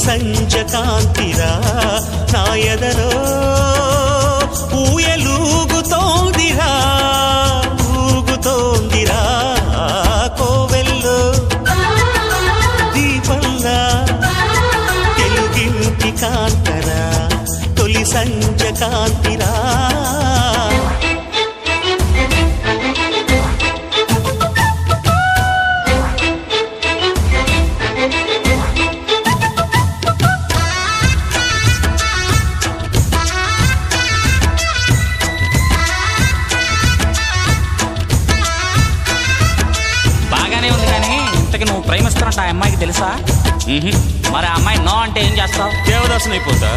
సంజ కాంతిరా నా ఎదలో ఊయలూగుతోందిరా ఊగుతోందిరా కోవెల్లో దీపంలా తెలుగింటి కాంతరా తొలి సంజ కాంతిరా నువ్వు ప్రేమిస్తున్నట్టు ఆ అమ్మాయికి తెలుసా? మరి ఆ అమ్మాయి నో అంటే ఏం చేస్తావు? దేవదాసుని అయిపోతా.